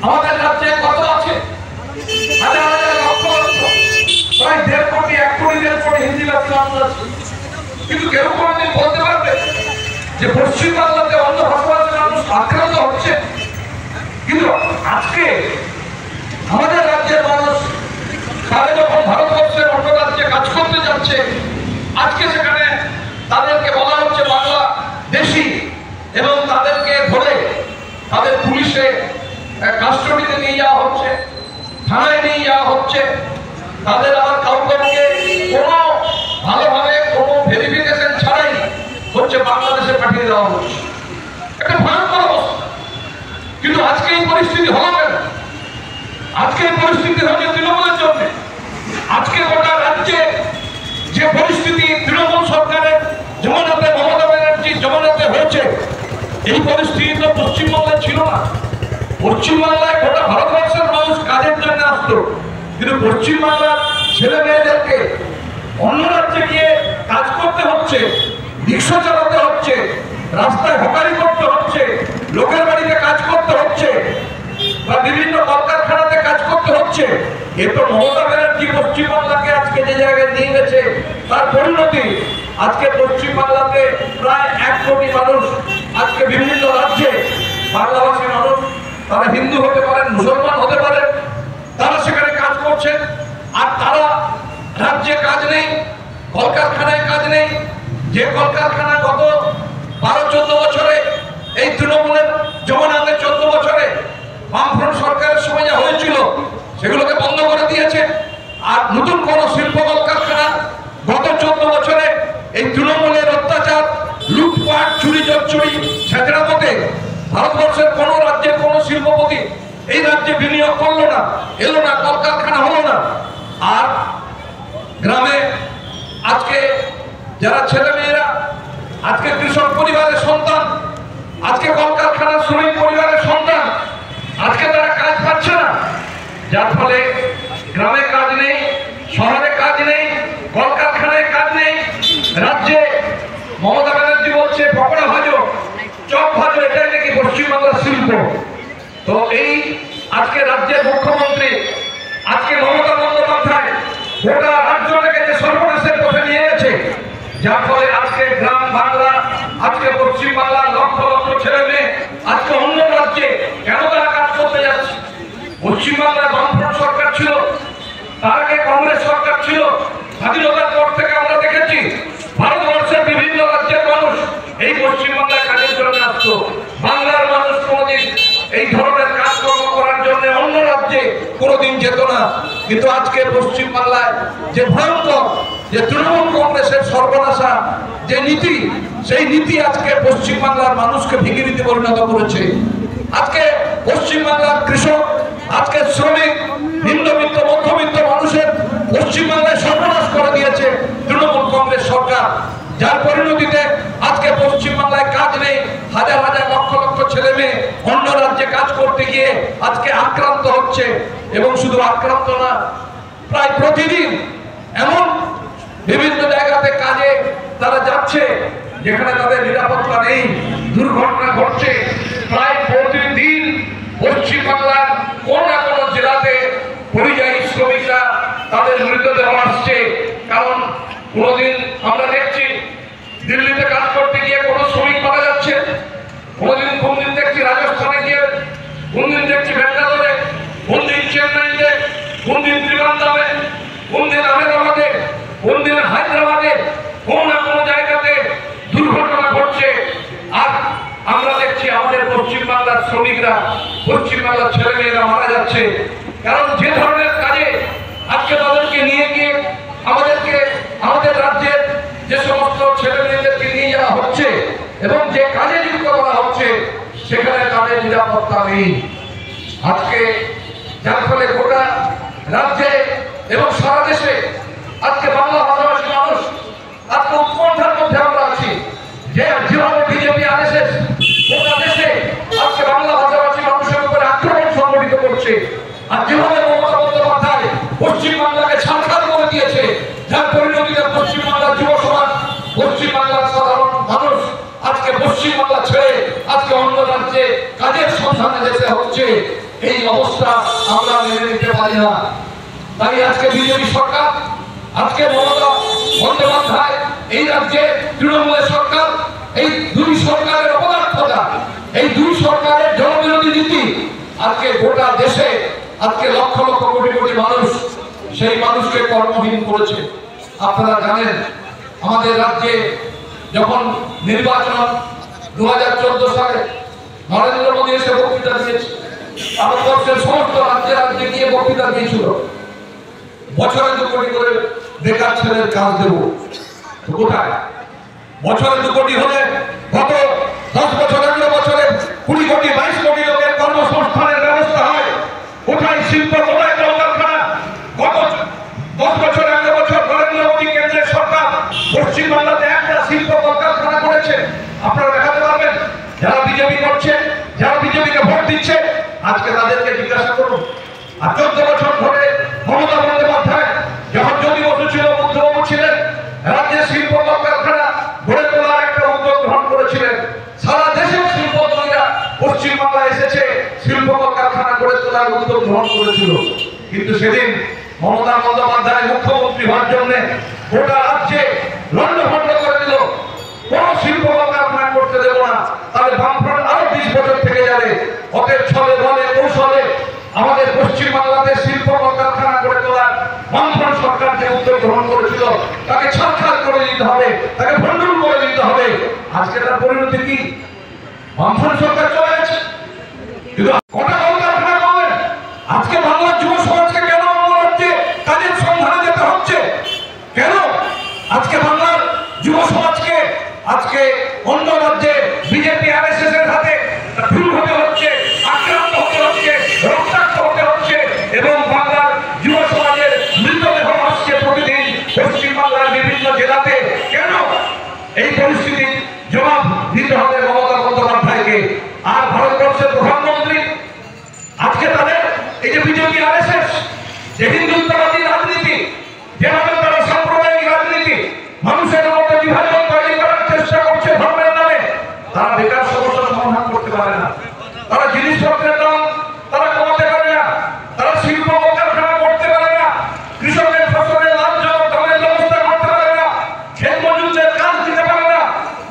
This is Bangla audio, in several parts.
আমাদের রাজ্যে কত আছে? হাজার হাজার লক্ষ লক্ষ, প্রায় 1.5 কোটি 1 কোটি 1.5 কোটি হিন্দি ভাষী মানুষ আছে। কিন্তু কেউ কোনোদিন বলতে পারবে যে পশ্চিম বাংলাতে অন্য ভাষাভাষী মানুষ আক্রান্ত হচ্ছে? কিন্তু আজকে আমাদের রাজ্যের মানুষ তারা যখন ভারতবর্ষের অন্য রাজ্যে কাজ করতে যাচ্ছে, আজকে সেখানে তাদেরকে বলা হচ্ছে বাংলা দেশি, এবং তাদেরকে ধরে তাদের পুলিশে কাস্টডিতে নিয়ে যাওয়া হচ্ছে, থানায় নিয়ে যাওয়া হচ্ছে। তাদের আবার কাউকে কোনো ভালোভাবে কোনো ভেরিফিকেশন ছাড়াই হচ্ছে বাংলাদেশে পাঠিয়ে দেওয়া হচ্ছে। একটা ভয়ঙ্কর অবস্থা। কিন্তু আজকে এই পরিস্থিতি হলো কেন? আজকে এই পরিস্থিতি হচ্ছে তৃণমূলের জন্য। আজকে গোটা রাজ্যে যে পরিস্থিতি তৃণমূল সরকারের জমানাতে, মমতা ব্যানার্জির জমানাতে হয়েছে, এই পরিস্থিতি তো পশ্চিমবঙ্গে ছিল না। পশ্চিমবাংলায় গোটা ভারতবর্ষের মানুষ কাজের জন্য আসতো, কিন্তু পশ্চিমবাংলার ছেলে মেয়েদেরকে অন্য রাজ্যে গিয়ে কাজ করতে হচ্ছে, রিক্সা চালাতে হচ্ছে, রাস্তায় হকারি করতে হচ্ছে, লোকের বাড়িতে কাজ করতে হচ্ছে, বা বিভিন্ন কলকারখানাতে কাজ করতে হচ্ছে। এ তো মমতা ব্যানার্জি পশ্চিমবাংলাকে আজকে যে জায়গায় নিয়ে গেছে তার পরিণতি। আজকে পশ্চিমবাংলাতে প্রায় 1 কোটি মানুষ, আজকে বিভিন্ন রাজ্যে বাংলাভাষী মানুষ, তারা হিন্দু হতে পারেন, মুসলমান হতে পারেন, তারা সেখানে কাজ করছে। আর তারা রাজ্যে কাজ নেই, কলকারখানায় কাজ নেই। যে কলকারখানা গত 12-14 বছরে এই তৃণমূলের জমানাতে 14 বছরে বামফ্রন্ট সরকারের সময় যা হয়েছিল সেগুলোকে বন্ধ করে দিয়েছে। আর নতুন কোন শিল্প কলকারখানা গত 14 বছরে এই তৃণমূলের অত্যাচার, লুটপাট, চুরি চুরি ছেঁচড়া মতে ভারতবর্ষের কোন রাজ্যের কোন শিল্পপতি এই রাজ্যে বিনিয়োগ করলো না, এলো না, কলকারখানা হলো না। আর গ্রামে আজকে যারা ছেলে মেয়েরা আজকে কৃষক পরিবারের সন্তান, আজকে কলকারখানার শ্রমিক পরিবারের সন্তান, আজকে তারা কাজ পাচ্ছে না। যার ফলে গ্রামে কাজ নেই, শহরে কাজ নেই, কলকারখানায় কাজ নেই। রাজ্যে মমতা ব্যানার্জি বলছে পকোড়া ভাজো, চপ ভাজো, এটাই নাকি পশ্চিমবাংলার শিল্প। তো এই আজকে রাজ্যের মুখ্যমন্ত্রী আজকে মমতা বন্দ্যোপাধ্যায় গোটা রাজ্যটাকে যে সর্বনাশের পথে নিয়ে গেছে, যার ফলে আজকে গ্রাম বাংলা, আজকে পশ্চিমবাংলার লক্ষ লক্ষ ছেলে মেয়ে আজকে অন্য রাজ্যে কেন তারা কাজ করতে যাচ্ছে? পশ্চিমবাংলায় বামফ্রন্ট সরকার ছিল, তার আগে কংগ্রেস সরকার ছিল। স্বাধীনতার পর থেকে আমরা দেখেছি ভারতবর্ষের বিভিন্ন রাজ্যের মানুষ এই পশ্চিমবাংলায় কাজের জন্য আসতো। বাংলার মানুষ কোনোদিন এই ধরনের কাজকর্ম করার জন্য অন্য রাজ্যে কোনোদিন যেত না। কিন্তু আজকে পশ্চিমবাংলায় যে ভয়ঙ্কর, যে তৃণমূল কংগ্রেসের সর্বনাশা যে নীতি, সেই নীতি আজকে পশ্চিমবাংলার মানুষকে ভিখিরিতে নীতি পরিণত করেছে। আজকে পশ্চিমবাংলার কৃষক, আজকে শ্রমিক, নিম্নবিত্ত মধ্যবিত্ত মানুষের পশ্চিমবাংলায় সর্বনাশ করে দিয়েছে তৃণমূল কংগ্রেস সরকার। যার পরিণতিতে আজকে পশ্চিমবাংলায় কাজ নেই, হাজার হাজার লক্ষ লক্ষ ছেলে মেয়ে অন্য রাজ্যে কাজ করতে গিয়ে আজকে আক্রান্ত হচ্ছে। এবং শুধু আক্রান্ত না, প্রায় প্রতিদিন এমন বিভিন্ন জায়গাতে কাজে তারা যাচ্ছে যেখানে তাদের নিরাপত্তা নেই, দুর্ঘটনা ঘটছে। প্রায় প্রতিদিন পশ্চিমবাংলার কোন না কোন জেলাতে পরিযায়ী শ্রমিকরা তাদের মৃতদেহ আসছে। কারণ কোনদিন আমরা দেখছি দিল্লিতে কাজ করতে গিয়ে কোনো শ্রমিক মারা যাচ্ছে, কোনদিন দেখছি রাজস্থানে গিয়ে, কোনদিন দেখছি বেঙ্গালোরে, কোনদিন চেন্নাইতে, কোনদিন ত্রিবান্দামে, কোনদিন আহমেদাবাদে, কোনদিন হায়দ্রাবাদে, কোন না কোনো জায়গাতে দুর্ঘটনা ঘটছে। আর আমরা দেখছি আমাদের পশ্চিমবাংলার শ্রমিকরা, পশ্চিমবাংলার ছেলে মেয়েরা মারা যাচ্ছে। কারণ যে ধরনের কাজে আজকে তাদেরকে নিয়ে গিয়ে আমাদের রাজ্যের যে সমস্ত ছেলে মেয়েদেরকে নিয়ে যাওয়া হচ্ছে এবং যে কাজে যুক্ত করা হচ্ছে সেখানে তাদের নিরাপত্তা নেই। আজকে যার ফলে গোটা রাজ্যে এবং সারা দেশে আজকে বাংলা ভাষাভাষী মানুষ আজকে উৎকণ্ঠার মধ্যে আমরা আছি যে যেভাবে বিজেপি আরএসএস গোটা দেশে আজকে বাংলা ভাষাভাষী মানুষের উপরে আক্রমণ সংগঠিত করছে। আর যেভাবে মমতা বন্দ্যোপাধ্যায় পশ্চিমবাংলাকে ছাড়খাড় করে দিয়েছে, যার পরিণতিতে পশ্চিমবাংলার যুব সমাজ, পশ্চিমবাংলার সাধারণ মানুষ আজকে পশ্চিমবাংলা ছেড়ে আজকে অন্য রাজ্যে কাজের সন্ধানে যেতে হচ্ছে। এই অবস্থা আমরা মেনে নিতে পারি না। তাই আজকে বিজেপি সরকার, আজকে মমতা বন্দ্যোপাধ্যায়, এই রাজ্যে তৃণমূলের সরকার, এই দুই সরকারের অপদার্থতা, এই দুই সরকারের জনবিরোধী নীতি আজকে গোটা দেশে আজকে লক্ষ লক্ষ কোটি কোটি মানুষ সেই মানুষকে কর্মহীন করেছে। আপনারা জানেন আমাদের রাজ্যে যখন নির্বাচন 2014 সালে নরেন্দ্র মোদী এসে বক্তৃতা দিয়েছে, ভারতবর্ষের সমস্ত রাজ্যে রাজ্যে গিয়ে বক্তৃতা দিয়েছিল বছরে 2 কোটি করে বেকার ছেলের কাজ দেব। কোথায়? বছরে 2 কোটি হলে গত 10 বছর 11 বছরে 20 কোটি 22 কোটি লোকের কর্মসংস্থানের ব্যবস্থা হয়। কোথায় শিল্প, কোথায় কলকারখানা? গত 10 বছর 11 বছর নরেন্দ্র মোদী কেন্দ্রের সরকার পশ্চিমবাংলাতে একটা শিল্প কলকারখানা করেছে? আপনারা দেখাতে পারবেন? যারা বিজেপি করছে, যারা বিজেপিকে ভোট দিচ্ছে, আজকে তাদেরকে জিজ্ঞাসা করুন। আর 14 বছর ধরে মমতা বন্দ্যোপাধ্যায় যখন জ্যোতি বসু ছিল, বুদ্ধবাবু ছিলেন, রাজ্যে শিল্প কলকারখানা গড়ে তোলার একটা উদ্যোগ গ্রহণ করেছিলেন। সারা দেশের শিল্পপতিরা পশ্চিমবাংলায় এসেছে শিল্প কলকারখানা গড়ে তোলার উদ্যোগ গ্রহণ করেছিল। কিন্তু সেদিন মমতা বন্দ্যোপাধ্যায় মুখ্যমন্ত্রী হওয়ার জন্য গোটা রাজ্যে লন্ডভন্ড করে দিল, কোন শিল্প কলকারখানা করতে দেব না, তাহলে বামফ্রন্ট আরো 20 বছর থেকে যাবে। অতএব ছলে বলে কৌশলে আমাদের পশ্চিমবাংলাতে শিল্প কলকারখানা গড়ে তোলার বামফ্রন্ট সরকার যে উদ্যোগ গ্রহণ করেছিল তাকে ছাড়খাড় করে দিতে হবে, তাকে ভণ্ডুল করে দিতে হবে। আজকে তার পরিণতি কি? বামফ্রন্ট সরকার চলে গেছে। কিন্তু কটা কলকারখানা করবেন? আজকে বাংলার যুব সমাজকে কেন অন্য রাজ্যে কাজের সন্ধানে যেতে হচ্ছে? কেন আজকে বাংলার যুব সমাজকে আজকে অন্য রাজ্যে বিজেপি আরএসএস এর হাতে ভুল হতে হচ্ছে, আক্রান্ত হতে হচ্ছে, রক্তাক্ত হতে হচ্ছে, এবং বাংলার যুব সমাজের মৃতদেহ আসছে প্রতিদিন পশ্চিমবাংলার বিভিন্ন জেলাতে? কেন? এই পরিস্থিতির জবাব দিতে হবে মমতা বন্দ্যোপাধ্যায়কে। আর ভারতবর্ষের প্রধানমন্ত্রী আজকে তাদের এই যে বিজেপি আরএসএস যে হিন্দুত্ববাদী রাজনীতি, যেভাবে তারা সাম্প্রদায়িক রাজনীতি, মানুষের মধ্যে বিভাজন তৈরি করার চেষ্টা করছে ধর্মের নামে, তারা বেকার সমস্যার সমাধান করতে পারে না। তারা জিনিসপত্রের দাম তারা কমাতে পারে না, তারা শিল্প কলকারখানা করতে পারে না, কৃষকের ফসলের লাভজনক দামের ব্যবস্থা করতে পারে না, ক্ষেত মজুরদের কাজ দিতে পারে না,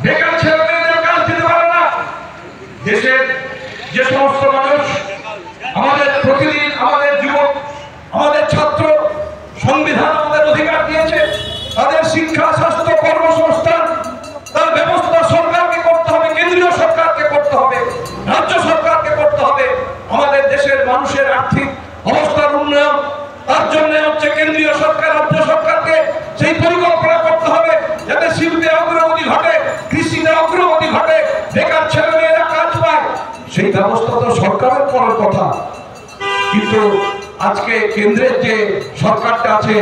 বেকার ছেলেমেয়েদের কাজ দিতে পারে না। দেশের যে সমস্ত মানুষ আমাদের প্রতিদিন, আমাদের যুবক, আমাদের ছাত্র, সংবিধান আমাদের অধিকার দিয়েছে, তাদের শিক্ষা, স্বাস্থ্য, কর্মসংস্থান তার ব্যবস্থা সরকারকে করতে হবে, কেন্দ্রীয় সরকারকে করতে হবে, রাজ্য সরকারকে করতে হবে। আমাদের দেশের মানুষের আর্থিক অবস্থার উন্নয়ন, তার জন্য হচ্ছে কেন্দ্রীয় সরকার, রাজ্য সরকারকে সেই পরিকল্পনা করতে হবে যাতে শিল্পে অগ্রগতি ঘটে, কৃষিতে অগ্রগতি ঘটে, বেকার ছেলেমেয়েরা কাজ পায়। সেই ব্যবস্থা তো সরকারের করার কথা। কিন্তু আজকে কেন্দ্রের যে সরকারটা আছে,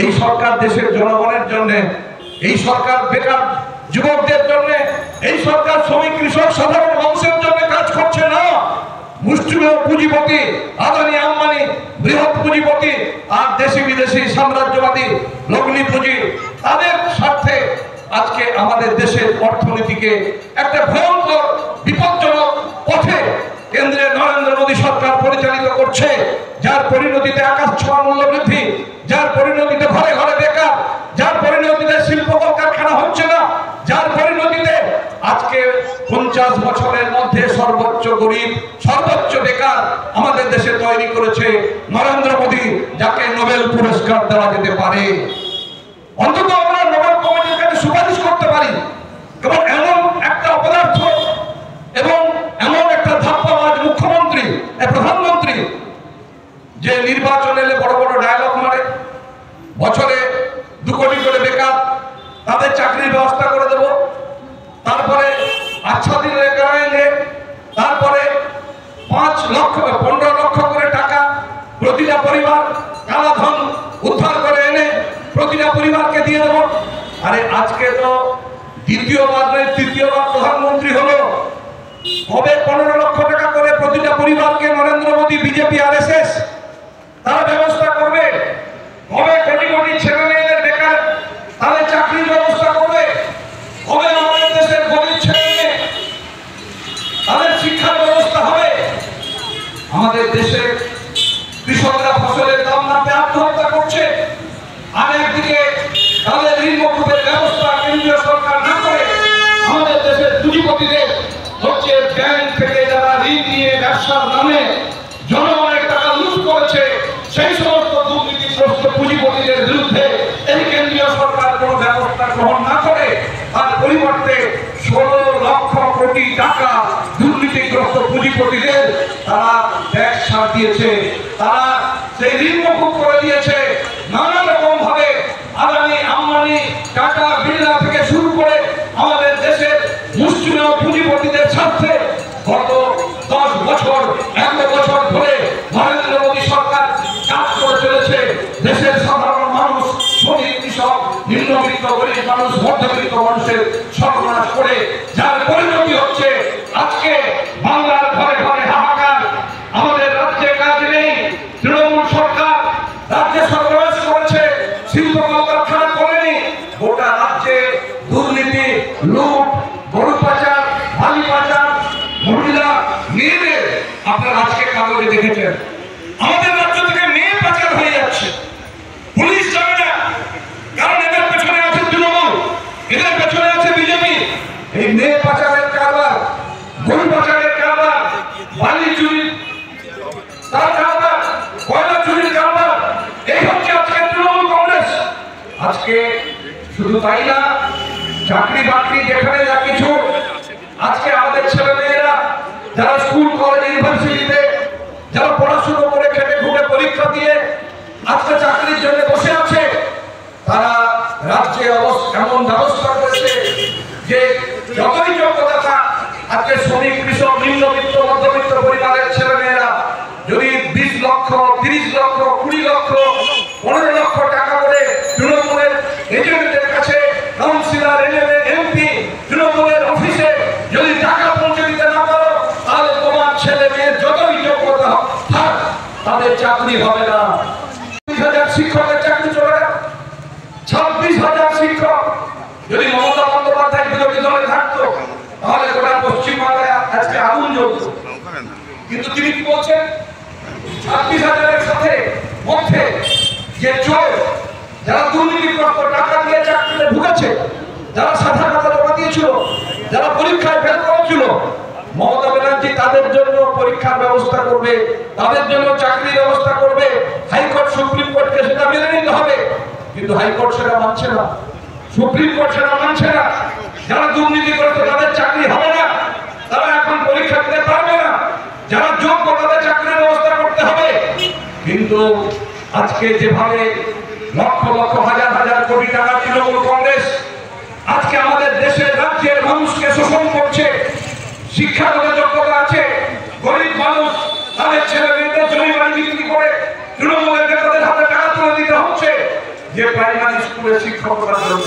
এই সরকার দেশের জনগণের জন্য, এই সরকার বেকার যুবকদের জন্য, এই সরকার শ্রমিক, কৃষক, সাধারণ মানুষের জন্য কাজ করছে না। মুষ্টিমেয় পুঁজিপতি, আদানি আম্বানি, বৃহৎ পুঁজিপতি আর দেশি বিদেশি সাম্রাজ্যবাদী লগ্নি পুঁজি, তাদের স্বার্থে আজকে আমাদের দেশের অর্থনীতিকে একটা ভয়ঙ্কর বিপজ্জনক পথে কেন্দ্রের নরেন্দ্র মোদী সরকার পরিচালিত করছে, যার পরিণতিতে আকাশ ছোঁয়া মূল্য বৃদ্ধি, যার পরিণতিতে ঘরে ঘরে বেকার, যার পরিণতিতে শিল্প কলকারখানা হচ্ছে না, যার পরিণতিতে আজকে 50 বছরের মধ্যে সর্বোচ্চ গরিব, সর্বোচ্চ বেকার আমাদের দেশে তৈরি করেছে নরেন্দ্র মোদী, যাকে নোবেল পুরস্কার দেওয়া যেতে পারে। অন্তত আমরা নোবেল কমিটির কাছে সুপারিশ করতে পারি। এবং এমন একটা অপদার্থ এবং এমন একটা ধাপ্পাবাজ মুখ্যমন্ত্রী, প্রধানমন্ত্রী, যে নির্বাচন এলে বড় বড় ডায়লগ মারে, বছরে 2 কোটি করে বেকার, তাদের চাকরির ব্যবস্থা করে দেব, তারপরে আচ্ছা দিন লেগে, তারপরে 5 লক্ষ 15 লক্ষ করে টাকা প্রতিটা পরিবার কালাধন উদ্ধার করে এনে প্রতিটা পরিবারকে দিয়ে দেব। আরে আজকে তো দ্বিতীয়বার নয়, তৃতীয়বার প্রধানমন্ত্রী হলো। কবে 15 লক্ষ টাকা করে প্রতিটা পরিবারকে নরেন্দ্র মোদী, বিজেপি, আরএসএস তারা ব্যবস্থা করবে? কবে কোটি কোটি ছেলে মেয়েদের বেকার তাদের চাকরির ব্যবস্থা করবে? কবে আমাদের দেশের গরিব ছেলে মেয়ে তাদের শিক্ষার ব্যবস্থা হবে? আমাদের দেশে কৃষকরা ফসলের দাম না পেয়ে আত্মহত্যা করছে, আর একদিকে তাদের ঋণ মকুবের ব্যবস্থা কেন্দ্রীয় সরকার না করে আমাদের দেশের পুঁজিপতিদের হচ্ছে ব্যাংক থেকে যারা ঋণ নিয়ে ব্যবসার নামে জনগণের টাকা লুট করেছে, সেই সমস্ত দুর্নীতিগ্রস্ত পুঁজিপতিদের বিরুদ্ধে এই কেন্দ্রীয় সরকার কোনো ব্যবস্থা গ্রহণ না করে তার পরিবর্তে 16 লক্ষ কোটি টাকা দুর্নীতিগ্রস্ত পুঁজিপতিদের তারা ট্যাক্স ছাড় দিয়েছে, তারা সেই ঋণ মকুব করে দিয়েছে। নানা রকম ভাবে আদানি, আম্বানি, টাটা, বিড়লা থেকে শুরু করে আমাদের দেশের মুষ্টিমেয় পুঁজিপতিদের স্বার্থে গত 10 বছর 11 বছর ধরে নরেন্দ্র মোদী সরকার কাজ করে চলেছে। দেশের সাধারণ মানুষ, শ্রমিক, কৃষক, নিম্নবিত্ত, গরিব মানুষ, মধ্যবিত্ত মানুষের সর্বনাশ করে, যার পরিণতি হচ্ছে আজকে বাংলার ঘরে ঘরে হাহাকার। আমাদের রাজ্যে কাজ নেই, তৃণমূল সরকার রাজ্যে সর্বনাশ করেছে, শিল্প কলকারখানা করেনি, গোটা রাজ্যে দুর্নীতি, লুট, গরু পাচার, বালি পাচার, মহিলা, মেয়েদের আপনারা আজকে কাগজে দেখেছেন। আমাদের রাজ্য থেকে মেয়ে পাচার হয়ে যাচ্ছে, পুলিশ যাবে না, কারণ এদের পেছনে আছে তৃণমূল, এদের পেছনে আছে বিজেপি। এই মেয়ে পাচারের কারবার, গরু পাচারের কারবার, বালি চুরি তার কারবার, কয়লা চুরির কারবার, এই হচ্ছে আজকে তৃণমূল কংগ্রেস। আজকে শুধু তাই না, চাকরি বাকরি যেখানে যা কিছু, আজকে আমাদের ছেলে মেয়েরা যারা স্কুল, কলেজ, ইউনিভার্সিটিতে যারা পড়াশুনো করে খেটে খুঁটে পরীক্ষা দিয়ে আজকে চাকরির জন্য বসে আছে, তারা রাজ্যে এমন ব্যবস্থা করেছে যে যতই যোগ্যতা থাক, আজকে শ্রমিক, কৃষক, নিম্নবিত্ত, মধ্যবিত্ত পরিবারের ছেলে মেয়েরা যদি 20 লক্ষ, 30 লক্ষ, 20 লক্ষ, 15 লক্ষ টাকা করে তৃণমূলের এজেন্টদের কাছে, কাউন্সিলর, এমএলএ, এমপি, তৃণমূলের অফিসে যদি টাকা পৌঁছে দিতে না পারো, তাহলে তোমার ছেলে মেয়ের যতই যোগ্যতা থাক তাদের চাকরি হবে না। 20,000 শিক্ষকের চাকরি চলে গেল, 26,000 শিক্ষক। যদি মমতা বন্দ্যোপাধ্যায় বিরোধী দলে থাকতো তাহলে গোটা পশ্চিমবাংলায় আজকে আগুন জ্বলত। কিন্তু তিনি কি বলছেন? 26,000-এর সাথে মধ্যে যে চোর, যারা দুর্নীতিগ্রস্ত টাকা দিয়ে চাকরিতে ঢুকেছে, যারা সাদা খাতা জমা দিয়েছিল, যারা পরীক্ষায় ফেল করেছিল, মমতা ব্যানার্জি তাদের জন্য পরীক্ষার ব্যবস্থা করবে, তাদের জন্য চাকরির ব্যবস্থা করবে। হাইকোর্ট, সুপ্রিম কোর্টকে সেটা মেনে নিতে হবে, কিন্তু হাইকোর্ট সেটা মানছে না, সুপ্রিম কোর্ট সেটা মানছে না। যারা দুর্নীতিগ্রস্ত তাদের চাকরি হবে না, তারা এখন পরীক্ষা দিতে পারবে না, যারা যোগ্য তাদের চাকরির ব্যবস্থা করতে হবে। কিন্তু আজকে যেভাবে লক্ষ লক্ষ, হাজার হাজার কোটি টাকা তৃণমূল কংগ্রেস আজকে আমাদের দেশের, রাজ্যের মানুষকে শোষণ করছে, শিক্ষাগত যোগ্যতা আছে, গরিব মানুষ তাদের ছেলে মেয়েদের জমি বাড়ি বিক্রি করে তৃণমূলের নেতাদের হাতে টাকা তুলে দিতে হচ্ছে, যে প্রাইমারি স্কুলের শিক্ষকরা জন্য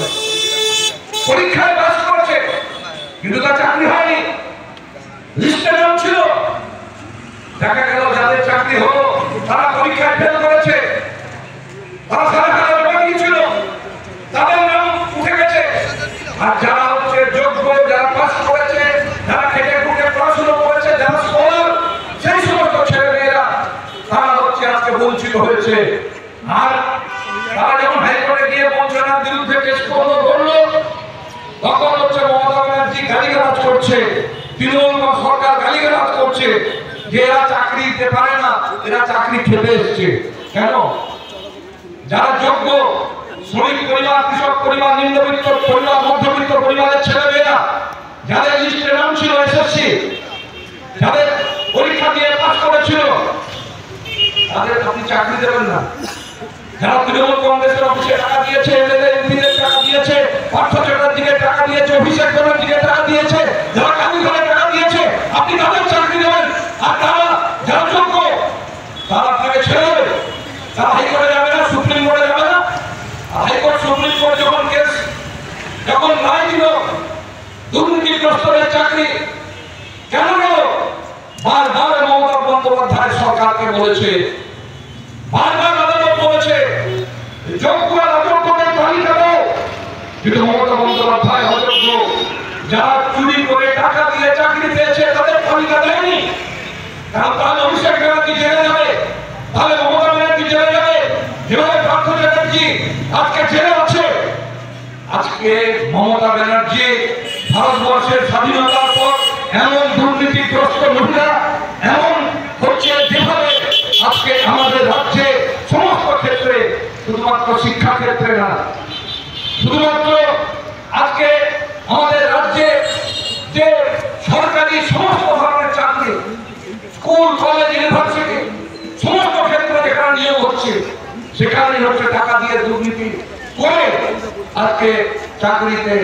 পরীক্ষায় পাস করছে কিন্তু তার চাকরি হয়নি, লিস্টে নাম ছিল, দেখা গেল যাদের চাকরি হলো তারা পরীক্ষায় ফেল করেছে, তারা সারা খাতা জমা দিয়েছিল, তাদের নাম উঠে গেছে। আর যারা হচ্ছে যোগ্য, যারা পাস করেছে, যারা খেটে খুঁটে পড়াশোনা করেছে, যারা স্কলার, সেই সমস্ত ছেলে মেয়েরা তারা হচ্ছে আজকে বঞ্চিত হয়েছে। আর তারা যখন হাইকোর্টে গিয়ে বঞ্চনার বিরুদ্ধে কেস করলো, তখন হচ্ছে মমতা ব্যানার্জি গালিগালাজ করছে, তৃণমূল সরকার গালিগালাজ করছে যে এরা চাকরি দিতে পারে না, এরা চাকরি খেতে এসছে। কেন? যারা যোগ্য, শ্রমিক পরিবার, কৃষক পরিবার, নিম্নবিত্ত পরিবার, মধ্যবিত্ত পরিবারের ছেলেমেয়েরা, যাদের লিস্টে নাম ছিল এসএসসি, যাদের পরীক্ষা দিয়ে পাস করেছিল, তাদের আপনি চাকরি দেবেন না। যারা তৃণমূল কংগ্রেসের অফিসে টাকা দিয়েছে, এমএলএ, এমপিদের টাকা দিয়েছে, পার্থ চ্যাটার্জিকে টাকা দিয়েছে, অভিষেক ব্যানার্জিকে টাকা দিয়েছে, যারা কালীঘরে টাকা দিয়েছে, আপনি তাদের চাকরি দেবেন। আর তারা যারা যোগ্য তারা আপনাকে ছেড়ে দেবে, তারা হাইকোর্টে যাবে না, সুপ্রিম কোর্টে যাবে না। হাইকোর্ট, সুপ্রিম কোর্ট যখন কেস যখন রায় দিল দুর্নীতিগ্রস্তদের চাকরি কেন গেল, বারবার মমতা বন্দ্যোপাধ্যায় সরকারকে বলেছে, বারবার আদালত বলেছে যোগ্য আর অযোগ্যদের তালিকা দাও, কিন্তু মমতা বন্দ্যোপাধ্যায় অযোগ্য, যারা চুরি করে টাকা দিয়ে চাকরি পেয়েছে তাদের তালিকা দেয়নি। কারণ তাহলে অভিষেক ব্যানার্জি জেলে যাবে, তাহলে মমতা ব্যানার্জি জেলে যাবে, এভাবে পার্থ চ্যাটার্জি আজকে জেলে আছে। আজকে মমতা ব্যানার্জি ভারতবর্ষের স্বাধীনতার পর এমন দুর্নীতিগ্রস্ত মহিলা, এমন হচ্ছে যেভাবে আজকে আমাদের রাজ্যে সমস্ত ক্ষেত্রে, শুধুমাত্র শিক্ষা ক্ষেত্রে না, শুধুমাত্র আজকে আমাদের রাজ্যে যে সরকারি সমস্ত ধরনের চাকরি, স্কুল কলেজ ইউনিভার্সিটি সমস্ত ক্ষেত্রে যেখানে নিয়োগ হচ্ছে সেখানে হচ্ছে টাকা দিয়ে দুর্নীতি করে আজকে চাকরিতে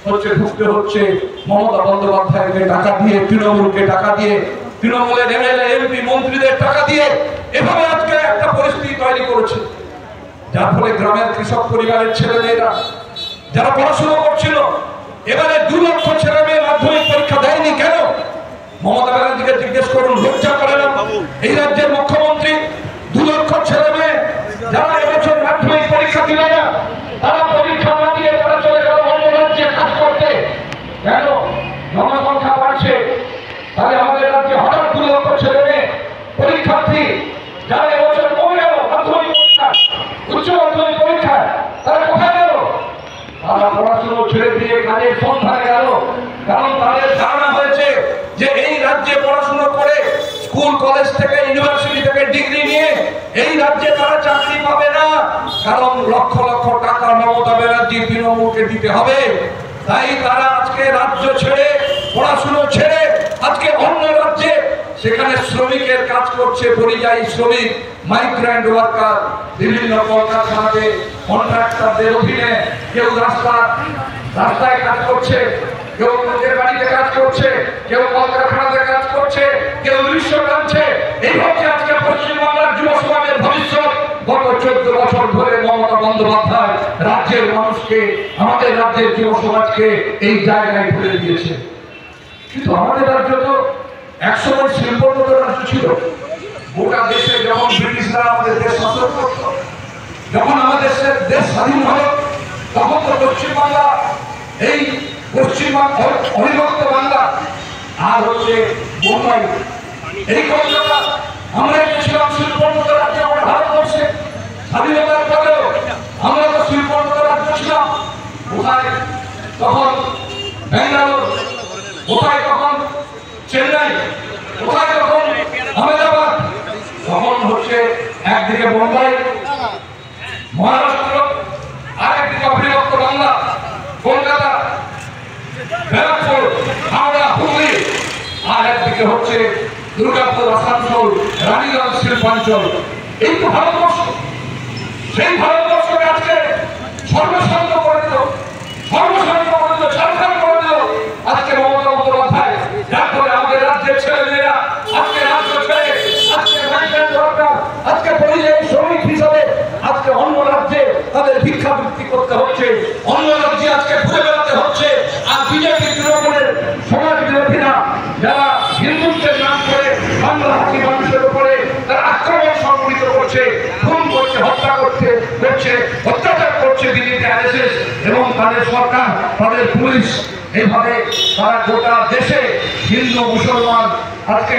হচ্ছে ঢুকতে হচ্ছে মমতা বন্দ্যোপাধ্যায়কে টাকা দিয়ে, তৃণমূলকে টাকা দিয়ে, তৃণমূলের এমএলএ এমপি মন্ত্রীদের টাকা দিয়ে এভাবে আজকে একটা পরিস্থিতি তৈরি করেছে, যার ফলে গ্রামের কৃষক পরিবারের ছেলেমেয়েরা যারা পড়াশোনা করছিল, এবারে 2 লক্ষ ছেলে মেয়ে মাধ্যমিক পরীক্ষা দেয়নি কেন? মমতা ব্যানার্জিকে জিজ্ঞেস করুন, লজ্জা করে না এই রাজ্যের মুখ্যমন্ত্রী? 2 লক্ষ ছেলে মেয়ে যারা এবছর মাধ্যমিক পরীক্ষা দিল না, তারা পরীক্ষা না দিয়ে তারা চলে গেল অন্য রাজ্যে কাজ করতে। কেন? জনসংখ্যা বাড়ছে, তাহলে আমাদের রাজ্যে হঠাৎ 2 লক্ষ ছেলে মেয়ে পরীক্ষার্থী যারা এবছর কমে গেল মাধ্যমিক পরীক্ষা, উচ্চ মাধ্যমিক পরীক্ষা, তারা কোথায় গেল? তারা পড়াশুনো ছেড়ে দিয়ে কাজের সন্ধানে গেল। কারণ তাদের ধারণা হয়েছে যে এই রাজ্যে পড়াশুনো করে স্কুল কলেজ থেকে ইউনিভার্সিটি থেকে ডিগ্রি নিয়ে এই রাজ্যে তারা চাকরি পাবে না, কারণ লক্ষ লক্ষ টাকা মমতা ব্যানার্জি তৃণমূলকে দিতে হবে। তাই তারা আজকে রাজ্য ছেড়ে, পড়াশুনো ছেড়ে আজকে অন্য রাজ্যে, সেখানে শ্রমিকের কাজ করছে, পরিযায়ী শ্রমিক, মাইগ্রেন্ট ওয়ার্কার, বিভিন্ন কলকারখানাতে কন্ট্রাক্টরদের অধীনে কেউ রাস্তায় কাজ করছে, কেউ লোকের বাড়িতে কাজ করছে, কেউ কলকারখানাতে কাজ করছে, কেউ দৃশ্য টানছে। এই হচ্ছে আজকে পশ্চিমবাংলার যুব সমাজের ভবিষ্যৎ। গত 14 বছর ধরে মমতা বন্দ্যোপাধ্যায় রাজ্যের মানুষকে, আমাদের রাজ্যের যুব সমাজকে এই জায়গায় ফেলে দিয়েছে। কিন্তু আমাদের রাজ্য তো একসময় শিল্পোন্নত রাজ্য ছিল। গোটা দেশে যখন ব্রিটিশরা আমাদের দেশ শাসন করত, যখন আমাদের দেশ স্বাধীন হল, তখন তো পশ্চিমবাংলা, এই পশ্চিমবাংলা অবিভক্ত বাংলা আর হচ্ছে মুম্বাই, এই কলকাতা, আমরা ছিলাম শিল্পোন্নত রাজ্য। আমরা ভারতবর্ষে স্বাধীনতার পরেও আমরা তো শিল্পোন্নত রাজ্য ছিলাম। কোথায় তখন ব্যাঙ্গালোর, কোথায় তখন চেন্নাই, কোথায় তখন আহমেদাবাদ, তখন হচ্ছে একদিকে মুম্বাই, মহারাষ্ট্র, আর একদিকে অবিভক্ত বাংলা, কলকাতা, ব্যারাকপুর, হাওড়া, হুগলি, আর একদিকে হচ্ছে দুর্গাপুর, আসানসোল, রানীগঞ্জ শিল্পাঞ্চল। এই তো ভারতবর্ষ। সেই ভারতবর্ষকে আজকে সর্বশান্ত করে দিল, সর্বশান্ত করে দিল, সরকার করে দিল আজকে মমতা বন্দ্যোপাধ্যায়। যার ফলে আমাদের রাজ্যের ছেলেমেয়েরা আজকে রাজ্য ছেড়ে, আজকে মাইগ্রেন্ট ওয়ার্কার, আজকে পরিযায়ী শ্রমিক হিসাবে আজকে অন্য রাজ্যে তাদের ভিক্ষাবৃত্তি করতে হচ্ছে, অন্য রাজ্যে আজকে ঘুরে বেড়াতে হচ্ছে। আর বিজেপি তৃণমূলের সমাজ বিরোধীরা যারা হিন্দুত্বের নাম করে বাংলাভাষী মানুষের উপরে তারা আক্রমণ সংঘটিত করছে, খুন করছে, হত্যা করছে, অত্যাচার করছে দিল্লিতে আরএসএস এবং তাদের সরকার, তাদের পুলিশ। এইভাবে তারা গোটা দেশে হিন্দু মুসলমান, আজকে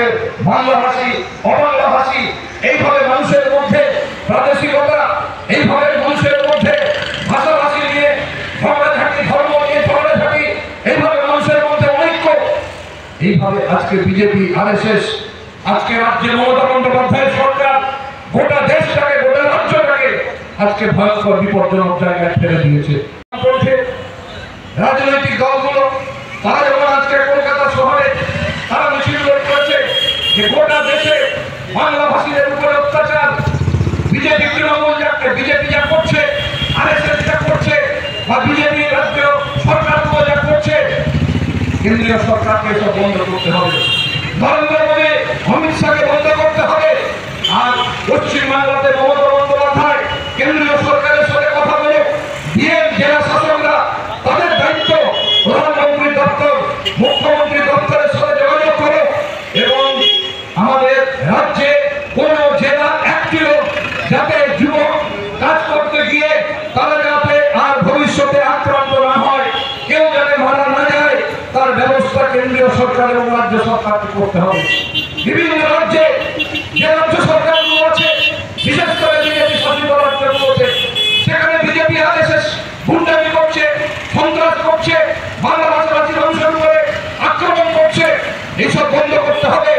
বাংলাভাষী অবাংলাভাষী, এইভাবে মানুষের মধ্যে প্রাদেশিকতা, এইভাবে মানুষের মধ্যে ভাষাভাষী নিয়ে ঝগড়াঝাঁটি, ধর্ম নিয়ে ঝগড়াঝাঁটি, এইভাবে মানুষের মধ্যে ঐক্য, এইভাবে আজকে বিজেপি আরএসএস আজকে রাজ্যে মমতা বন্দ্যোপাধ্যায়ের সরকার গোটা দেশটাকে, গোটা রাজ্যটাকে আজকে ভয়ঙ্কর বিপজ্জনক জায়গায় ফেলে দিয়েছে। রাজনৈতিক দলগুলো তারা যখন আজকে কলকাতা শহরে তারা মিছিল করেছে যে গোটা দেশে বাংলাভাষীদের উপরে অত্যাচার, বিজেপি তৃণমূল বিজেপি যা করছে, আরএসএস যা করছে, বা বিজেপি রাজ্য সরকারগুলো যা করছে, কেন্দ্রীয় সরকারকে এসব বন্ধ করতে হবে। নরেন্দ্র মোদী, অমিত শাহকে বন্ধ করতে হবে। আর পশ্চিমবাংলাতে মমতা বন্দ্যোপাধ্যায় কেন্দ্রীয় সরকারের সাথে কথা বলে বিএম জেলা শাসকরা তাদের দায়িত্ব প্রধানমন্ত্রী দপ্তর, মুখ্যমন্ত্রী দপ্তরের সাথে যোগাযোগ করে এবং আমাদের রাজ্যে কোন জেলা একটিও যাতে যুবক কাজ করতে গিয়ে তারা যাতে আর ভবিষ্যতে আক্রান্ত না হয়, কেউ যাতে মারা না যায়, তার ব্যবস্থা কেন্দ্রীয় সরকার এবং রাজ্য সরকারকে করতে হবে। বিভিন্ন রাজ্যে যে রাজ্য সরকারগুলো আছে, বিশেষ করে বিজেপি শাসিত রাজ্যগুলোতে, সেখানে বিজেপি আরএসএস গুন্ডামি করছে, সন্ত্রাস করছে, বাংলা ভাষাভাষী মানুষের উপরে আক্রমণ করছে। এইসব বন্ধ করতে হবে।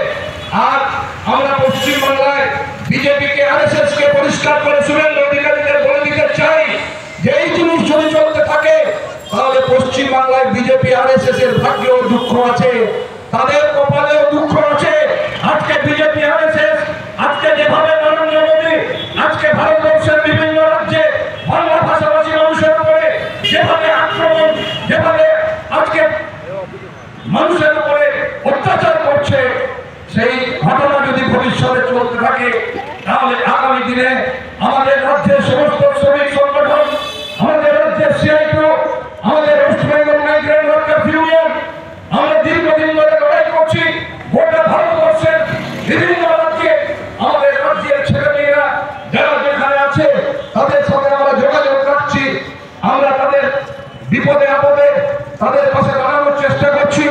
আর আমরা পশ্চিমবাংলায় বিজেপিকে আরএসএসকে পরিষ্কার করে শুভেন্দু অধিকারীদের বলে দিতে চাই যে এই জিনিস যদি চলতে থাকে তাহলে পশ্চিমবাংলায় বিজেপি আরএসএস এর ভাগ্যেও দুঃখ আছে, তাদের কপালেও দুঃখ আছে। আজকে বিজেপি আরএসএস আজকে যেভাবে নরেন্দ্র মোদী আজকে ভারতবর্ষের বিভিন্ন রাজ্যে বাংলা ভাষাভাষী মানুষের উপরে যেভাবে আক্রমণ, যেভাবে আজকে মানুষের উপরে অত্যাচার করছে, সেই ঘটনা যদি ভবিষ্যতে চলতে থাকে তাহলে আগামী দিনে আমাদের রাজ্যের সমস্ত শ্রমিক সংগঠন, আমাদের রাজ্যের সিআইটিউ, আমাদের West Bengal migrant workers union, আমরা দীর্ঘদিন ধরে লড়াই করছি। গোটা ভারতবর্ষের বিভিন্ন রাজ্যে আমাদের রাজ্যের ছেলেমেয়েরা যারা যেখানে আছে তাদের সাথে আমরা যোগাযোগ রাখছি। আমরা তাদের বিপদে আপদে তাদের পাশে দাঁড়ানোর চেষ্টা করছি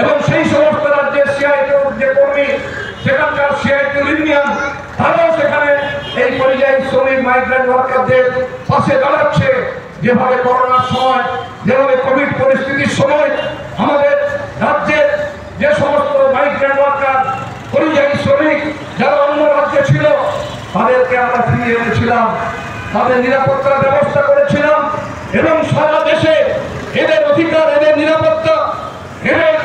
এবং সেই সমস্ত রাজ্যের সিআইটিউ যে কর্মী, সেখানকার সিআইটিউ ইউনিয়ন, তারাও সেখানে এই পরিযায়ী শ্রমিক মাইগ্রেন্ট ওয়ার্কারদের পাশে দাঁড়াচ্ছে। যেভাবে করোনার সময়, যেভাবে কোভিড পরিস্থিতির সময় আমাদের রাজ্যের যে সমস্ত মাইগ্রেন্ট ওয়ার্কার, পরিযায়ী শ্রমিক যারা অন্য রাজ্যে ছিল, তাদেরকে আমরা ফিরিয়ে এনেছিলাম, তাদের নিরাপত্তার ব্যবস্থা করেছিলাম এবং সারা দেশে এদের অধিকার, এদের নিরাপত্তা, এদের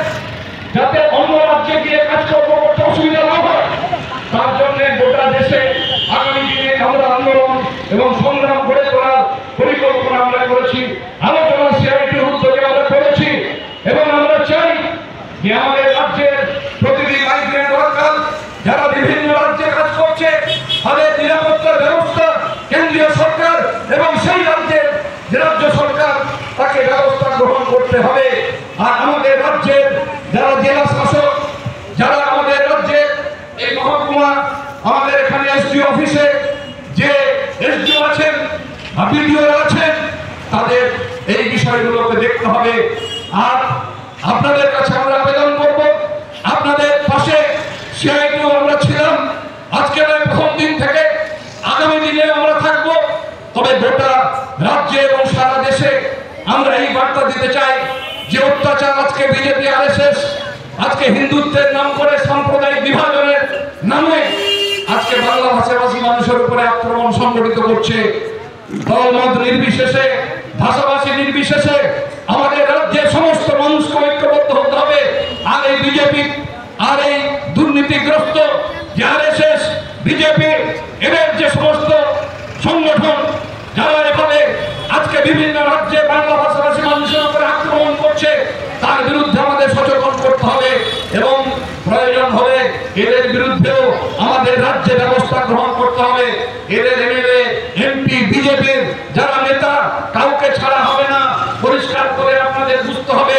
যাতে অন্য রাজ্যে গিয়ে কাজকর্ম করতে অসুবিধা না হয় তার জন্য গোটা দেশে আগামী দিনে আমরা আন্দোলন এবং সংগ্রাম গড়ে তোলার পরিকল্পনা আমরা করেছি। আলোচনা সিআইটির উদ্যোগে আমরা করেছি এবং আমরা চাই যে আমাদের রাজ্যের প্রতিটি মাইগ্রেন্ট ওয়ার্কার যারা বিভিন্ন রাজ্যে কাজ করছে তাদের নিরাপত্তার ব্যবস্থা কেন্দ্রীয় সরকার এবং সেই রাজ্যের যে রাজ্য সরকার তাকে ব্যবস্থা গ্রহণ করতে হবে। আর আমাদের রাজ্যের যারা জেলা শাসক, যারা আমাদের রাজ্যে এই মহকুমা, আমাদের এখানে এসডিও অফিসে যে এসডিও আছেন, বিডিও আছেন, তাদের এই বিষয়গুলোকে দেখতে হবে। আর আপনাদের কাছে আমরা আবেদন করব, আপনাদের পাশে সিআইটিউ আমরা ছিলাম, আজকে নয় প্রথম দিন থেকে, আগামী দিনে আমরা থাকব। তবে গোটা রাজ্যে এবং সারা দেশে আমরা এই বার্তা দিতে চাই যে অত্যাচার আজকে বিজেপি আরএসএস আজকে হিন্দুত্বের নাম করে, সাম্প্রদায়িক বিভাজনের নামে আজকে বাংলা ভাষাভাষী মানুষের উপরে আক্রমণ সংগঠিত করছে। দলমত নির্বিশেষে, ভাষাভাষী নির্বিশেষে আমাদের রাজ্যের সমস্ত মানুষকে ঐক্যবদ্ধ হতে হবে। আর এই বিজেপি, আর এই দুর্নীতিগ্রস্ত যে আরএসএস, বিজেপি, এদের যে সমস্ত সংগঠন যারা এভাবে আজকে বিভিন্ন রাজ্যে বাংলা ভাষাভাষী মানুষের উপরে আক্রমণ করছে, তার বিরুদ্ধে আমাদের সচেতন করতে হবে এবং প্রয়োজন হলে এদের বিরুদ্ধেও আমাদের রাজ্যে ব্যবস্থা গ্রহণ করতে হবে। এদের এমএলএ, এমপি, বিজেপির যারা নেতা, কাউকে ছাড়া হবে না। পরিষ্কার করে আপনাদের বুঝতে হবে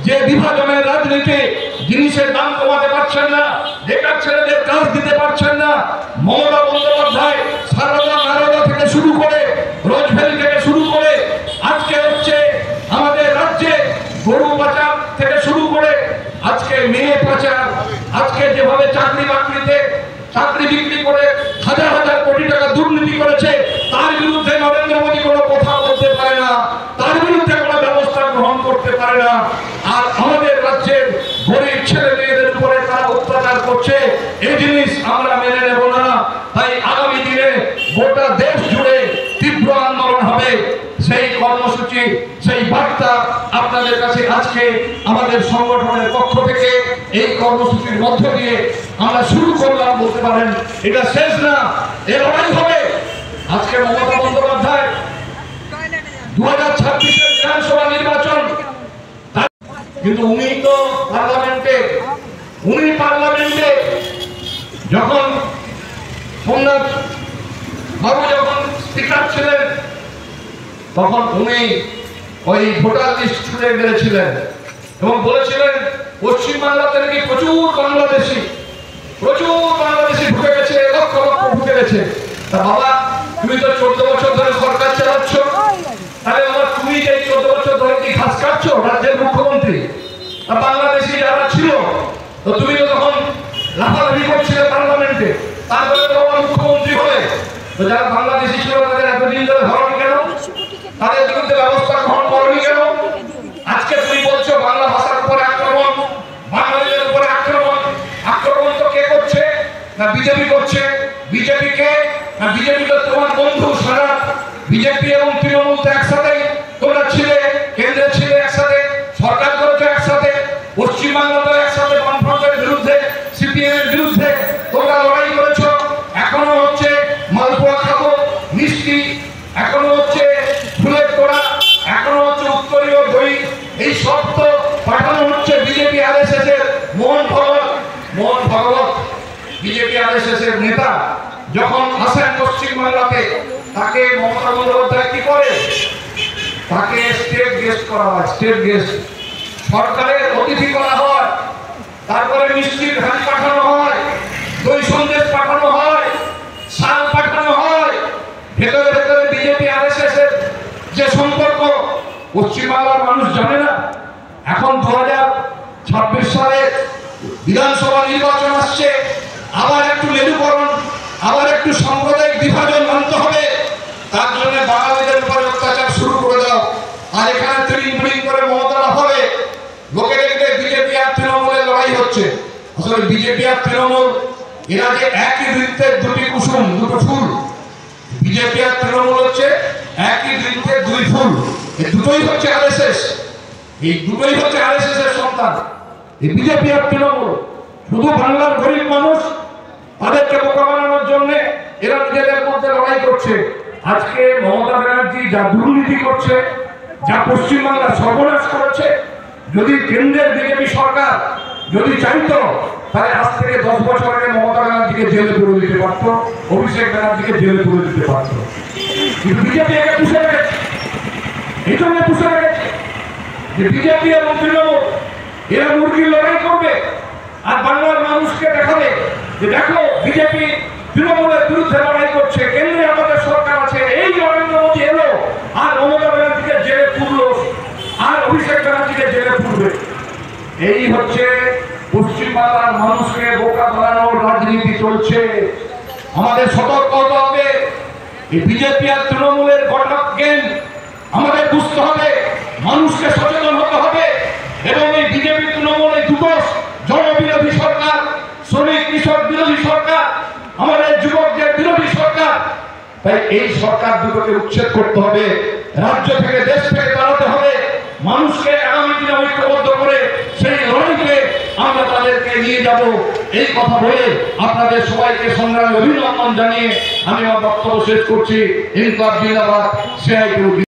যে বিভাজনের রাজনীতি, জিনিসের দাম কমাতে পারছেন না, বেকার ছেলেদের কাজ দিতে পারছেন না। মমতা বন্দ্যোপাধ্যায় সারদা নারদা থেকে শুরু করে, রোজভ্যালি থেকে শুরু করে, আজকে হচ্ছে আমাদের রাজ্যে গরু পাচার থেকে শুরু করে আজকে মেয়ে পাচার, আজকে যেভাবে চাকরি বাকরিতে চাকরি বিক্রি করে হাজার হাজার কোটি টাকা দুর্নীতি করেছে, তার বিরুদ্ধে নরেন্দ্র মোদী কোনো কথা বলতে পারে না, তার বিরুদ্ধে কোনো ব্যবস্থা গ্রহণ করতে পারে না। আর আমাদের রাজ্যের গরিব ছেলে মেয়েদের উপরে তারা অত্যাচার করছে, এই জিনিস আমরা মেনে নেব না। তাই আগামী দিনে গোটা দেশ জুড়ে তীব্র আন্দোলন হবে। সেই কর্মসূচি, সেই বার্তা আপনাদের কাছে আজকে আমাদের সংগঠনের পক্ষ থেকে এই কর্মসূচির মধ্য দিয়ে আমরা শুরু করলাম বলতে পারেন। এটা শেষ না, এর লড়াই হবে। আজকে মমতা বন্দ্যোপাধ্যায় 2026-এর বিধানসভা নির্বাচন, কিন্তু উনি তো পার্লামেন্টে যখন সোমনাথ বাবু যখন স্পিকার ছিলেন তখন উনি ওই ভোটার লিস্ট ছুড়ে মেরেছিলেন এবং বলেছিলেন পশ্চিমবাংলাতে নাকি প্রচুর বাংলাদেশি ঢুকে গেছে, লক্ষ লক্ষ ঢুকে গেছে। তা বাবা, তুমি তো 14 বছর ধরে সরকার চালাচ্ছ, তাহলে বাবা তুমি যে 14 বছর ধরে কি ঘাস কাটছ রাজ্যের মুখ্যমন্ত্রী? বাংলাদেশি যারা ছিল তো তুমি তো তখন লাফালাফি তো যারা বাংলাদেশি ছিল তাদের এতদিন ধরে ধরনি কেন? তাদের বিরুদ্ধে ব্যবস্থা গ্রহণ করনি কেন? আজকে তুমি বলছো বাংলা ভাষার উপরে আক্রমণ, বাঙালিদের উপরে আক্রমণ। আক্রমণ তো কে করছে? না বিজেপি করছে। বিজেপি কে? না বিজেপি তো তোমার বন্ধু সারা। বিজেপি এবং তৃণমূল তো একসাথে তোমরা ছিলে, কেন্দ্রে ছিলে একসাথে, সরকার করেছো একসাথে, পশ্চিমবাংলাতে একসাথে বামফ্রন্টের বিরুদ্ধে, সিপিএম এর বিরুদ্ধে তোমরা লড়াই করেছো। এখনো হচ্ছে মালপোয়া খাবো, মিষ্টি, এখনো হচ্ছে ফুলের তোড়া, এখনো হচ্ছে উত্তরীয় দই, এই সব তো পাঠানো হচ্ছে বিজেপি আরএসএস এর মোহন ভাগবত বিজেপি আরএসএস এর নেতা যখন আসেন পশ্চিমবাংলাতে, তাকে মমতা বন্দ্যোপাধ্যায় কি করে? তাকে স্টেট গেস্ট করা হয়, স্টেট গেস্ট, সরকারের অতিথি করা হয়। তারপরে মিষ্টির হাঁড়ি পাঠানো হয়, দই সন্দেশ পাঠানো হয়, শাল পাঠানো হয়। ভেতরে ভেতরে বিজেপি আরএসএস এর যে সম্পর্ক পশ্চিমবাংলার মানুষ জানে না। এখন 2026 সালে বিধানসভা নির্বাচন আসছে, আবার একটু মেরুকরণ, আবার একটু সাম্প্রদায়িক বিভাজন আনতে হবে। তার জন্য বাঙালিদের উপর অত্যাচার শুরু করে দাও। আর এখানে ট্রিং করে মমতা হবে। লোকে দেখবে বিজেপি আর তৃণমূলের লড়াই হচ্ছে। আসলে বিজেপি আর তৃণমূল এরা যে একই বৃত্তের দুটি কুসুম, দুটো ফুল। বিজেপি আর তৃণমূল হচ্ছে একই বৃত্তের দুই ফুল। এই দুটোই হচ্ছে আরএসএস, এই দুটোই হচ্ছে আরএসএস এর সন্তান। এই বিজেপি আর তৃণমূল শুধু বাংলার গরিব মানুষ তাদেরকে বোকা বানানোর জন্য এরা নিজেদের মধ্যে লড়াই করছে। আজকে মমতা ব্যানার্জি যা দুর্নীতি করছে, যা পশ্চিমবাংলা সর্বনাশ করেছে, যদি কেন্দ্রের বিজেপি সরকার যদি চাইতো তাহলে আজ থেকে 10 বছর আগে মমতা ব্যানার্জিকে জেলে পুরে দিতে পারত, অভিষেক ব্যানার্জিকে জেলে পুরে দিতে পারত। কিন্তু বিজেপি একে পুষে রেখেছে, এই জন্য পুষে রেখেছে যে বিজেপি এবং তৃণমূল এরা মুরগির লড়াই করবে আর বাংলার মানুষকে দেখাবে যে দেখো বিজেপি তৃণমূলের বিরুদ্ধে লড়াই করছে, কেন্দ্রে আমাদের সরকার আছে। এই নরেন্দ্র মোদী এলো আর মমতা ব্যানার্জিকে জেলে পুরলো আর অভিষেক ব্যানার্জিকে জেলে পুরবে। এই হচ্ছে পশ্চিমবাংলার মানুষকে বোকা বানানোর রাজনীতি চলছে। আমাদের সতর্ক হতে হবে। এই বিজেপি আর তৃণমূলের ঘটক গেম আমাদের বুঝতে হবে, মানুষকে সচেতন হতে হবে। এবং এই বিজেপি তৃণমূল এই দুটো জনবিরোধী সরকার, শ্রমিক কৃষক বিরোধী সরকার, আমাদের যুবকদের বিরোধী সরকার। তাই এই সরকার দুটোকে উচ্ছেদ করতে হবে, রাজ্য থেকে দেশ থেকে তাড়াতে হবে। মানুষকে আগামী দিনে ঐক্যবদ্ধ করে সেই লড়াইকে আমরা তাদেরকে নিয়ে যাব। এই কথা বলে আপনাদের সবাইকে সংগ্রামী অভিনন্দন জানিয়ে আমি আমার বক্তব্য শেষ করছি। ইনকলাব জিন্দাবাদ, সিআইটিউ।